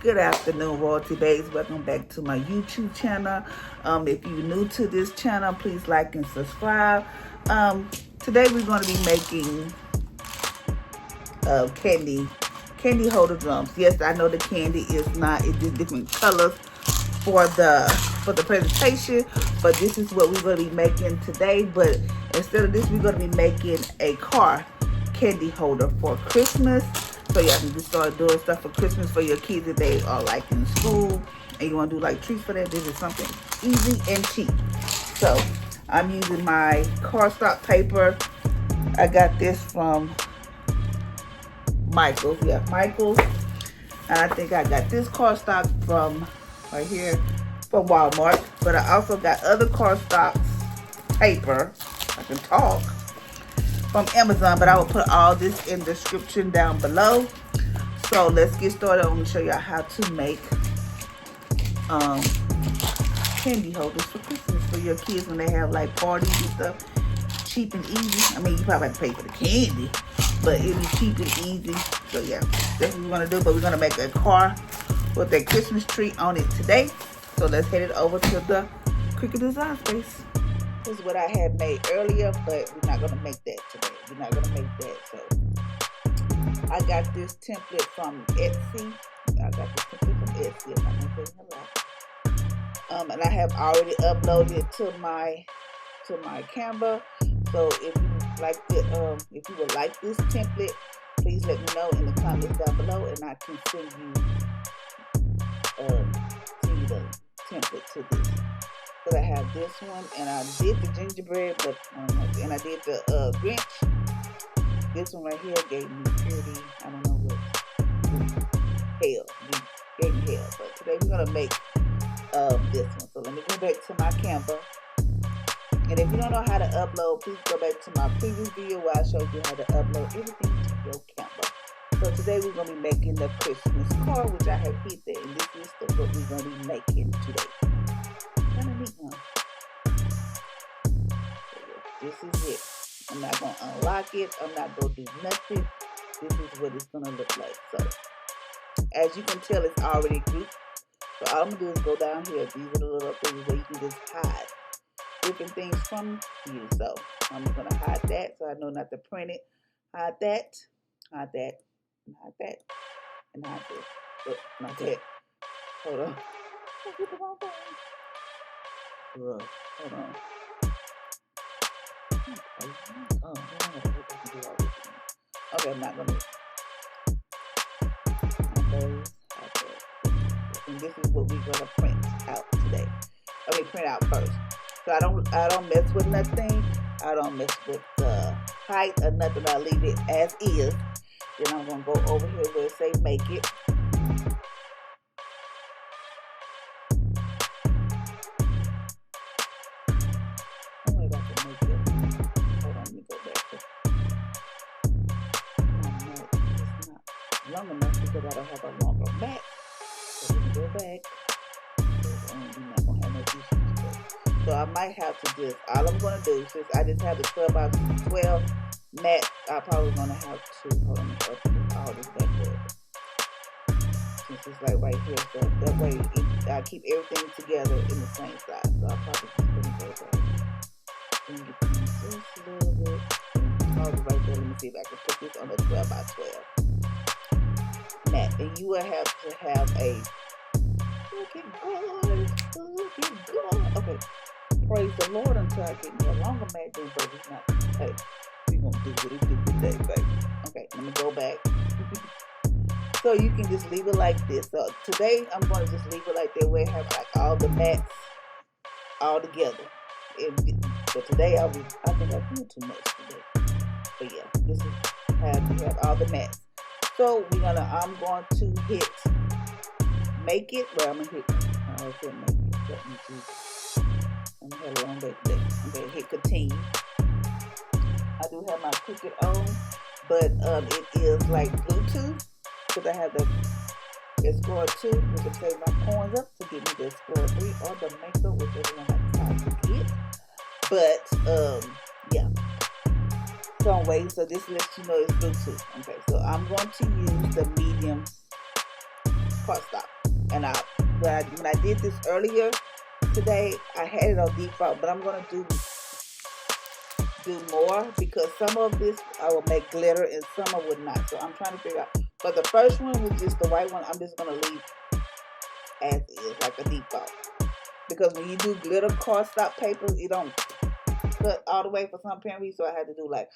Good afternoon, Royalty Babes. Welcome back to my YouTube channel. If you're new to this channel, please like and subscribe. Today we're going to be making candy holder drums. Yes, I know the candy is not, it's just different colors for the presentation, but this is what we're going to be making today. But instead of this, we're going to be making a car candy holder for Christmas. So y'all can just start doing stuff for Christmas for your kids if they are like in school and you want to do like treats for them. This is something easy and cheap. So I'm using my cardstock paper. I got this from Micheal. Yeah, Micheal. And I think I got this cardstock from right here from Wal-mart. But I also got other cardstock paper. I can talk. From Amazon, but I will put all this in the description down below. So let's get started. I'm going to show y'all how to make candy holders for Christmas for your kids when they have like parties and stuff. Cheap and easy. I mean, you probably have to pay for the candy, but it'll be cheap and easy. So yeah, that's what we're going to do. But we're going to make a car with a Christmas tree on it today. So let's head it over to the Cricut design space. This is what I had made earlier, but we're not going to make that today. We're not going to make that. So I got this template from Etsy. I'm not going to say a lot. And I have already uploaded it to my Canva. So if you like if you would like this template, please let me know in the comments down below, and I can send you the template to this. But I have this one, and I did the gingerbread, but and I did the Grinch. This one right here gave me pretty, I don't know what, hell. Gave me hell. But today we're gonna make this one. So let me go back to my Canva. And if you don't know how to upload, please go back to my previous video where I showed you how to upload everything to your Canva. So today we're gonna be making the Christmas card, which I have hit there, and this is what we're gonna be making today. Kind of neat one. This is it. I'm not going to unlock it. I'm not going to do nothing. This is what it's going to look like. So, as you can tell, it's already grouped. So, all I'm going to do is go down here. These are the little things where you can just hide different things from you. So, I'm going to hide that so I know not to print it. Hide that. Hide that. And hide that. And hide this. But not that. Hold on. I get the wrong thing. Hold on. Okay, I'm not gonna. And this is what we're gonna print out today. I mean, print out first. So I don't mess with nothing. I don't mess with the height or nothing. I leave it as is. Then I'm gonna go over here where it say make it. Long enough because I don't have a longer mat. So we can go back. We're not going to have no issues today. So I might have to just, all I'm going to do, since I just have the 12 by 12 mat, I'm probably going to have to, hold on, open all this back up. Since it's like right here, so that way I keep everything together in the same size. So I'll probably just going to go back. Bring it just a little bit. Hold it right there. Let me see if I can put this on a 12 by 12. And you will have to have a look at God. Okay, praise the Lord until I get me a longer mat. Then, but it's not. Hey, we're gonna do what it do today, baby. Okay, let me go back. So you can just leave it like this. So today I'm gonna just leave it like that, where I have like all the mats all together. But today I think I did too much today. But yeah, this is how we have all the mats. So I'm going to hit make it. Well, I'm gonna hit. I always hit make it. Let me see. I'm gonna have it on back there. I'm gonna hit continue. I do have my Cricut on, but it is like Bluetooth because I have the Explorer 2, which will save my coins up to give me the Explorer 3 or the Maker, whichever one I decide to get. But yeah. Way, so this lets you know it's Bluetooth. Okay, so I'm going to use the medium cardstock. And when I did this earlier today, I had it on default, but I'm gonna do more because some of this I will make glitter and some I would not. So I'm trying to figure out. But the first one was just the white one. I'm just gonna leave as is, like a default. Because when you do glitter cardstock papers, you don't cut all the way for some apparent reason. So I had to do like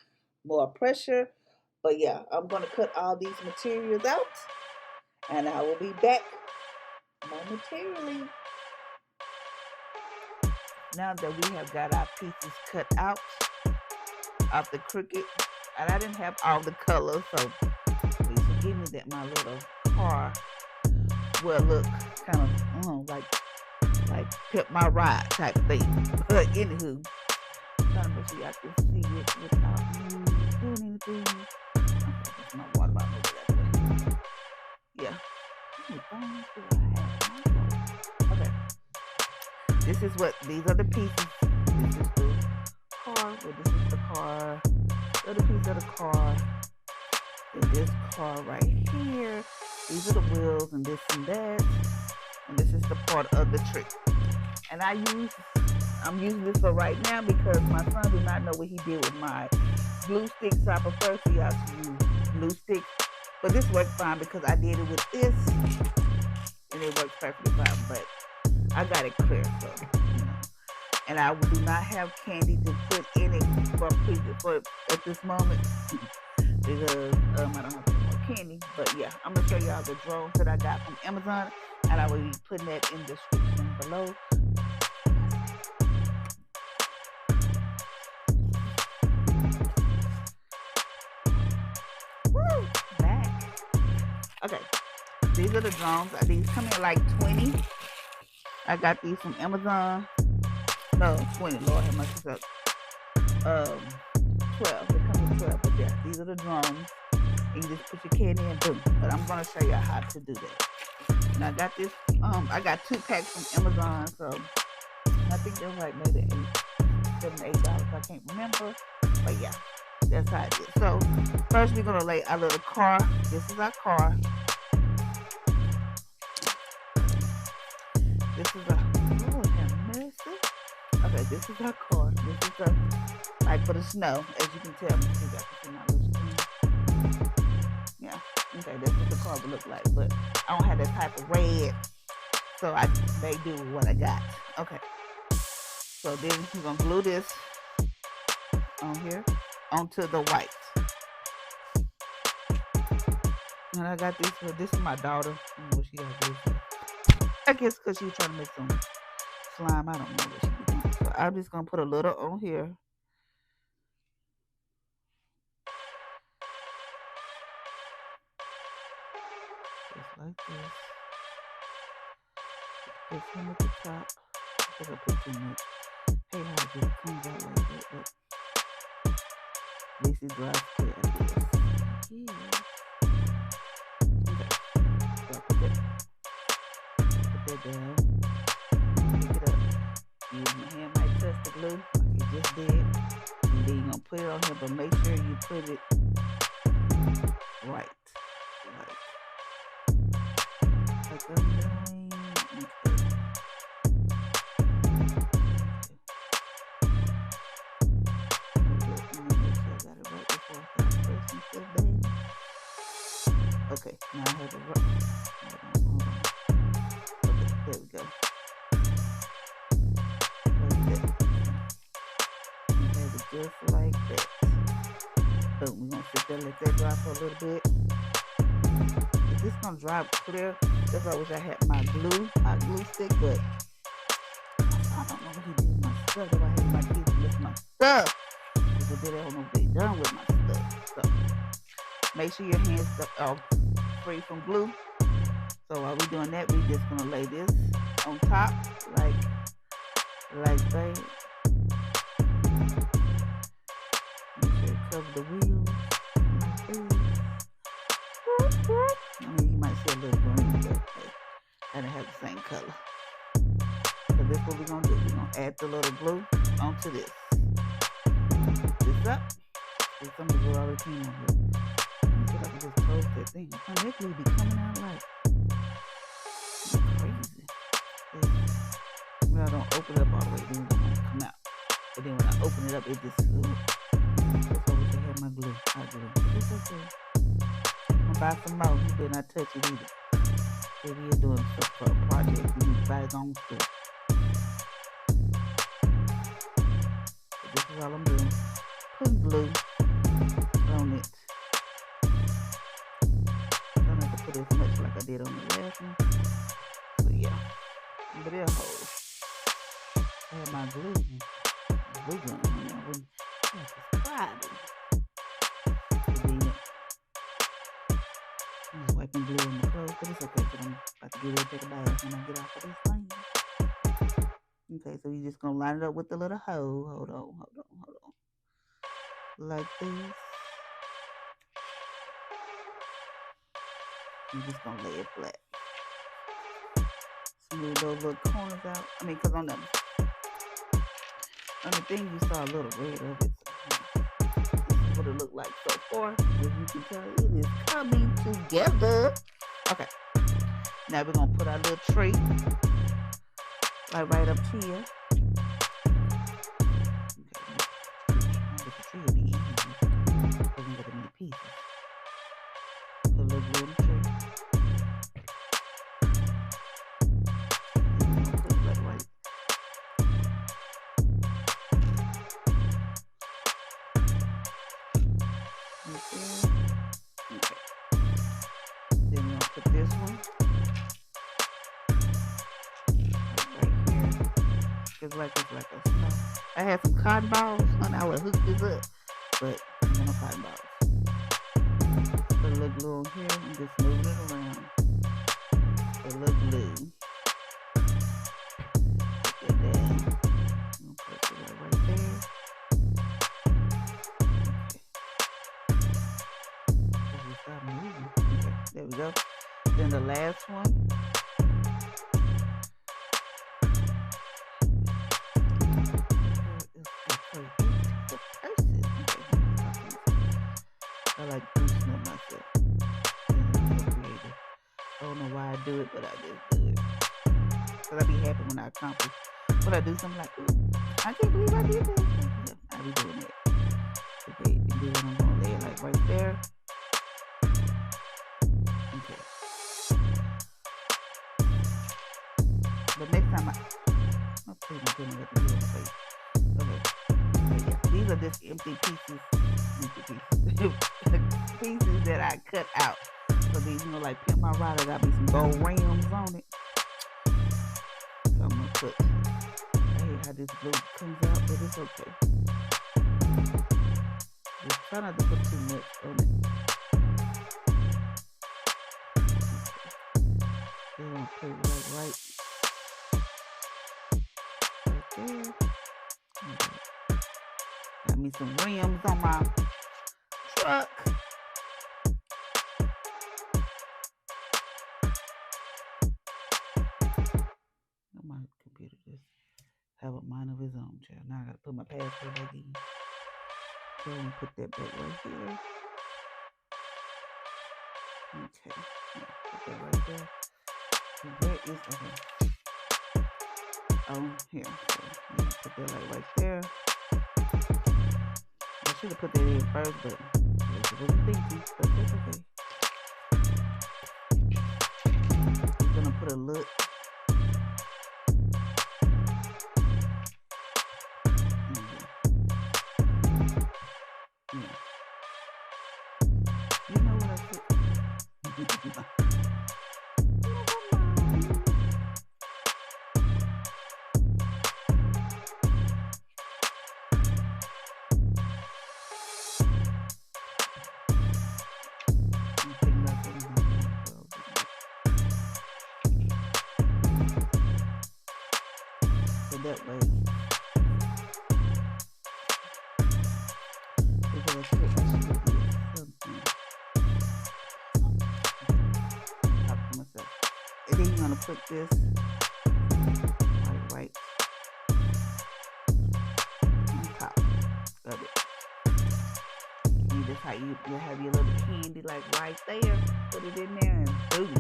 more pressure. But yeah, I'm gonna cut all these materials out, and I will be back momentarily. Now that we have got our pieces cut out of the Cricut, and I didn't have all the colors, so please forgive me that my little car will look kind of like pimp my ride type thing. But anywho, I'm trying to make sure y'all can see it without me doing anything. Okay, there's my water bottle over that way. Yeah. Okay. These are the pieces. This is the car. Well, this is the car. The other piece of the car. And this car right here. These are the wheels and this and that. And this is the part of the tree. And I'm using this for right now because my son did not know what he did with my glue sticks. So I prefer for y'all to use glue sticks. But this worked fine because I did it with this. And it works perfectly fine. But I got it clear, so and I do not have candy to put in it for at this moment because I don't have any more candy. But yeah, I'm gonna show y'all the drones that I got from Amazon, and I will be putting that in the description below. Woo! Back. Okay, these are the drones. These come in like 20. I got these from Amazon. No, 20. Lord have mercy. 12. They come in 12. But yeah, these are the drones. And you just put your candy in, boom. But I'm gonna show you how to do that. And I got this. I got 2 packs from Amazon. So I think they're like maybe $7, $8. I can't remember. But yeah, that's how it is. So first we're gonna lay our little car. This is our car. This is Lord have mercy. Okay, this is our car. This is like for the snow, as you can tell. See, I can see my little screen. Yeah. Okay, that's what the car would look like. But I don't have that type of red, so I may do what I got. Okay. So then we're gonna glue this on here onto the white. And I got this. This is my daughter. I don't know what she got to do. I guess because she was trying to make some slime. I don't know what she was doing. So I'm just going to put a little on here. Just like this. Put some at the top. I think I put too much. Hey, how it just comes out like that. But at least it dries clear, I guess. Yeah. Okay. So I put that down. Pick it up. Use my hand, might touch the glue like you just did. And then you're gonna put it on here, but make sure you put it right. Like I'm doing. Okay, now I have it right. Hold on. Okay, there we go. Just like that. Boom, we're gonna sit there, let that dry for a little bit. Is this gonna dry clear? That's why I wish I had my hot glue stick, but I don't know what he did with my stuff. If I had my kids with my stuff, because they don't know what they done with my stuff. So make sure your hands are free from glue. So while we're doing that, we're just gonna lay this on top, like that. Cover the wheels. I mean, you might see a little green, but I don't have the same color. So that's what we're gonna do. We're gonna add the little glue onto this. This up. There's some of the glue already came on here. I can just close that thing. Oh, that glue be coming out like open it up all the way, then it won't come out. But then when I open it up, it just, that's why I wish I had my glue. I glue. It's okay. I'm gonna buy some more. He better not touch it either. If he is doing stuff for a project, he needs to buy his own stuff. But this is all I'm doing. Putting glue on it. I don't have to put as much like I did on the last one. So yeah. But it'll hold. I had my glue gun. I wouldn't have to subscribe it. I'm just wiping glue on the clothes, but it's okay because I'm about to get ready to take a bath when I get off of this thing. Okay, so you're just gonna line it up with the little hole. Hold on. Like this. You're just gonna lay it flat. Smooth those little corners out. I mean, because on the thing you saw a little red of it. This is what it looked like so far. As you can tell, it is coming together. Okay. Now we're gonna put our little tree like right up here. Okay. The tree will be easy. Because we got to many pieces. Put a little glue in the tree. This one right here. It's like a snow. I had some cotton balls and I would hook this up, but no cotton balls. Put a little glue on here and just move it around. Put a little glue. Put that down. I'm gonna press it right there. Okay. Stop moving. Okay, there we go. Then the last one. I like boosting up myself. I don't know why I do it, but I just do it. Because I be happy when I accomplish. When I do something like, ooh, I can't believe I did that. Yeah, I be doing that. Okay, and then I'm going to lay it like right there. Okay. But next time I'm putting my face. Okay. But yeah, these are just empty pieces. Pieces that I cut out. So these, like Pimp My Ride, got me some gold rims on it. So I'm gonna put. I hate how this glue comes out, but it's okay. Just try not to put too much on it. Then I'm gonna put it right there. Okay. Got me some rims on my truck. My computer just have a mind of his own, child. Now I gotta put my password back in. So I'm gonna put that back right here. Okay. Put that right there. And that is okay. Oh, here. So put that like right there. I should have put that in first, but I wasn't thinking, but that's okay. I'm gonna put a look. Yeah. You know what I should that way. Because I should do something. Talk to myself. And then you're gonna put this right on top of it. And just how you have your little candy like right there. Put it in there and boom.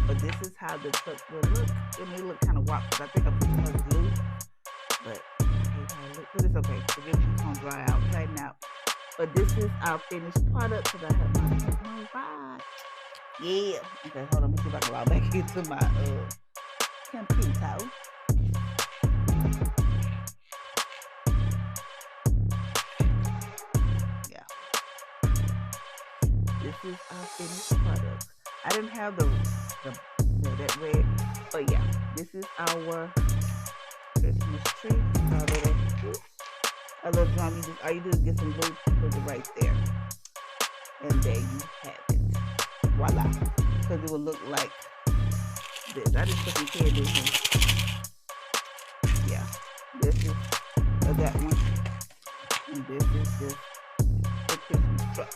But this is how the truck will look. It may look kind of warped because I think I put too much glue. but it's okay. The lipstick's gonna dry out, tighten out. But this is our finished product because I have my right. Yeah. Okay, hold on. Let me see if I can log back into my computer. Yeah. This is our finished product. I didn't have that red, but yeah, this is our Christmas tree. A little drum. All you do is get some glue, put it right there, and there you have it. Voila! Because it will look like this. I just put some candy in here. Yeah, this is that one, and this is just the Christmas truck.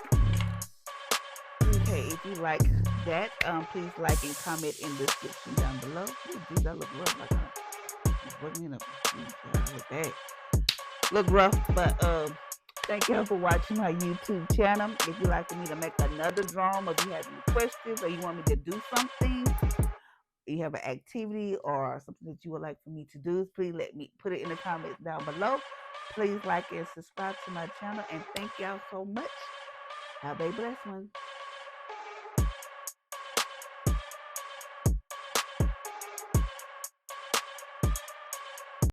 Okay, if you like that, please like and comment in the description down below. Ooh, geez, that look rough. Like I'm working in a like that. Look rough, but thank y'all for watching my YouTube channel. If you'd like for me to make another drawing, or if you have any questions, or you want me to do something, you have an activity or something that you would like for me to do, please let me put it in the comments down below. Please like and subscribe to my channel, and thank y'all so much. Have a blessed one.